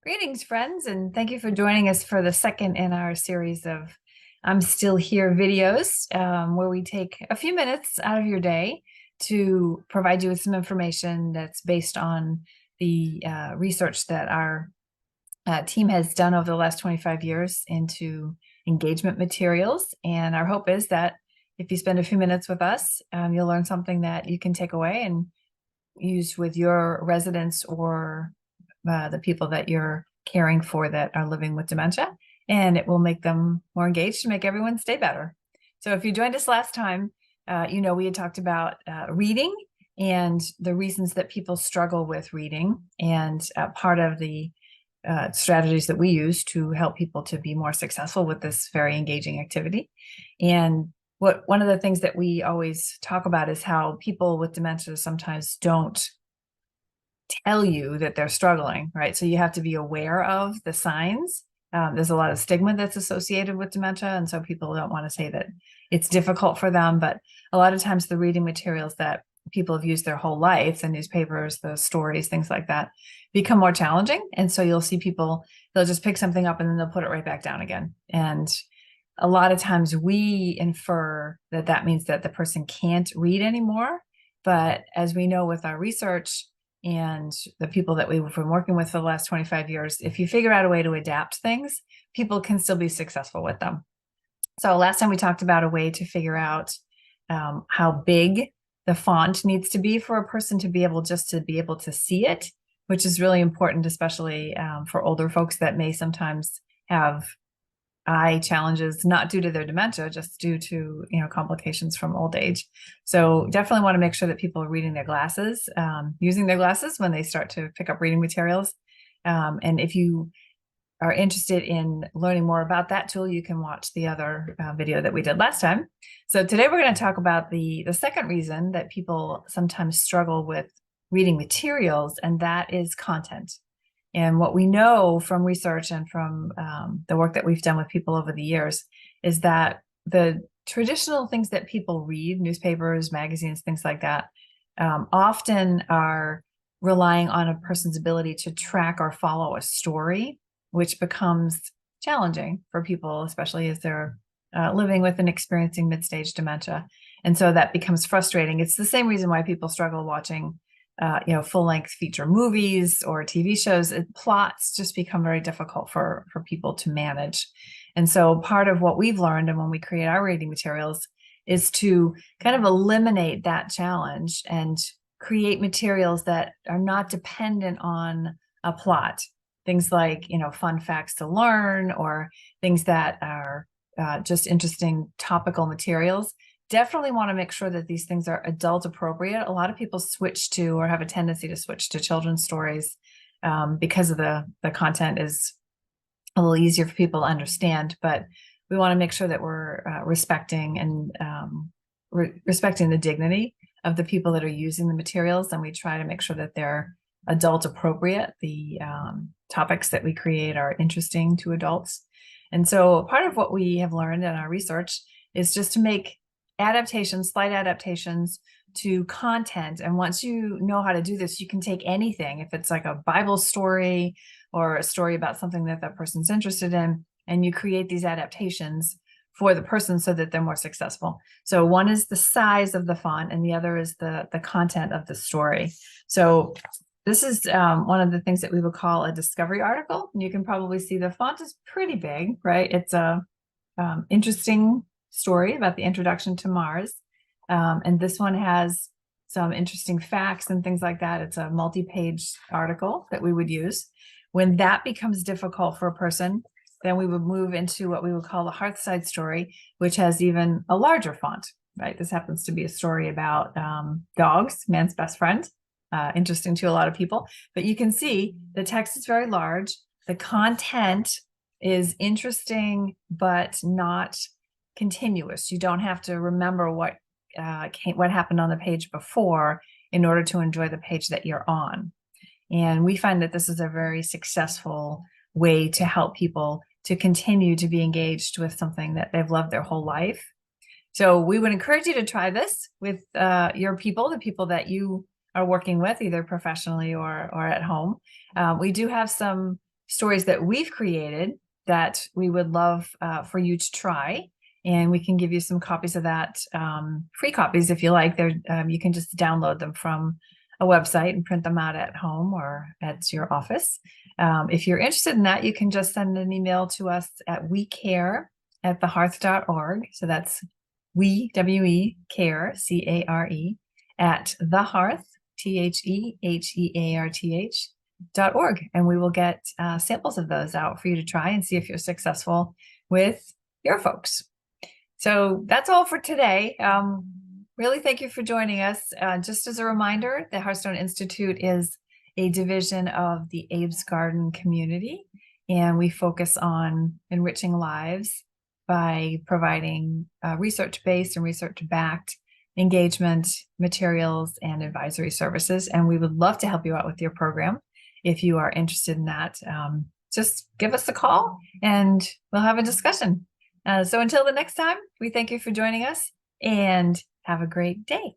Greetings, friends, and thank you for joining us for the second in our series of I'm Still Here videos, where we take a few minutes out of your day to provide you with some information that's based on the research that our team has done over the last 25 years into engagement materials. And our hope is that if you spend a few minutes with us, you'll learn something that you can take away and use with your residents or the people that you're caring for that are living with dementia, and it will make them more engaged to make everyone stay better. So if you joined us last time, we had talked about reading and the reasons that people struggle with reading, and part of the strategies that we use to help people to be more successful with this very engaging activity. And one of the things that we always talk about is how people with dementia sometimes don't tell you that they're struggling, right? So you have to be aware of the signs. There's a lot of stigma that's associated with dementia, and so people don't want to say that it's difficult for them, but a lot of times the reading materials that people have used their whole life, the newspapers, the stories, things like that, become more challenging. And so you'll see people, they'll just pick something up and then they'll put it right back down again. And a lot of times we infer that that means that the person can't read anymore. But as we know with our research and the people that we've been working with for the last 25 years, if you figure out a way to adapt things, people can still be successful with them. So last time we talked about a way to figure out how big the font needs to be for a person to be able to see it, which is really important, especially for older folks that may sometimes have eye challenges, not due to their dementia, just due to complications from old age. So definitely want to make sure that people are reading their glasses, using their glasses when they start to pick up reading materials. And if you are interested in learning more about that tool, you can watch the other video that we did last time. So today we're going to talk about the second reason that people sometimes struggle with reading materials, and that is content. And what we know from research and from the work that we've done with people over the years is that the traditional things that people read, newspapers, magazines, things like that, often are relying on a person's ability to track or follow a story, which becomes challenging for people, especially as they're living with and experiencing mid-stage dementia. And so that becomes frustrating. It's the same reason why people struggle watching full-length feature movies or TV shows. Plots just become very difficult for people to manage. And so part of what we've learned, and when we create our reading materials, is to kind of eliminate that challenge and create materials that are not dependent on a plot. Things like, fun facts to learn, or things that are just interesting topical materials. Definitely want to make sure that these things are adult appropriate. A lot of people switch to, or have a tendency to switch to, children's stories because of the content is a little easier for people to understand. But we want to make sure that we're respecting the dignity of the people that are using the materials, and we try to make sure that they're adult appropriate. The topics that we create are interesting to adults. And so part of what we have learned in our research is just to make slight adaptations to content. And once you know how to do this, you can take anything, if it's like a Bible story or a story about something that that person's interested in, and you create these adaptations for the person so that they're more successful. So one is the size of the font, and the other is the content of the story. So this is one of the things that we would call a discovery article. And you can probably see the font is pretty big, right? It's a interesting story about the introduction to Mars. And this one has some interesting facts and things like that. It's a multi-page article that we would use. When that becomes difficult for a person, then we would move into what we would call the Hearthside story, which has even a larger font, right? This happens to be a story about dogs, man's best friend. Interesting to a lot of people, but you can see the text is very large. The content is interesting, but not continuous. You don't have to remember what happened on the page before in order to enjoy the page that you're on. And we find that this is a very successful way to help people to continue to be engaged with something that they've loved their whole life. So we would encourage you to try this with your people, the people that you are working with, either professionally or at home. We do have some stories that we've created that we would love for you to try. And we can give you some copies of that, free copies if you like. You can just download them from a website and print them out at home or at your office. If you're interested in that, you can just send an email to us at weCare@thehearth.org. So that's we, care, CARE, at thehearth, TheHearth.org. And we will get samples of those out for you to try and see if you're successful with your folks. So that's all for today. Really, thank you for joining us. Just as a reminder, the Hearthstone Institute is a division of the Abe's Garden community, and we focus on enriching lives by providing research-based and research-backed engagement materials and advisory services. And we would love to help you out with your program. If you are interested in that, just give us a call and we'll have a discussion. So until the next time, we thank you for joining us and have a great day.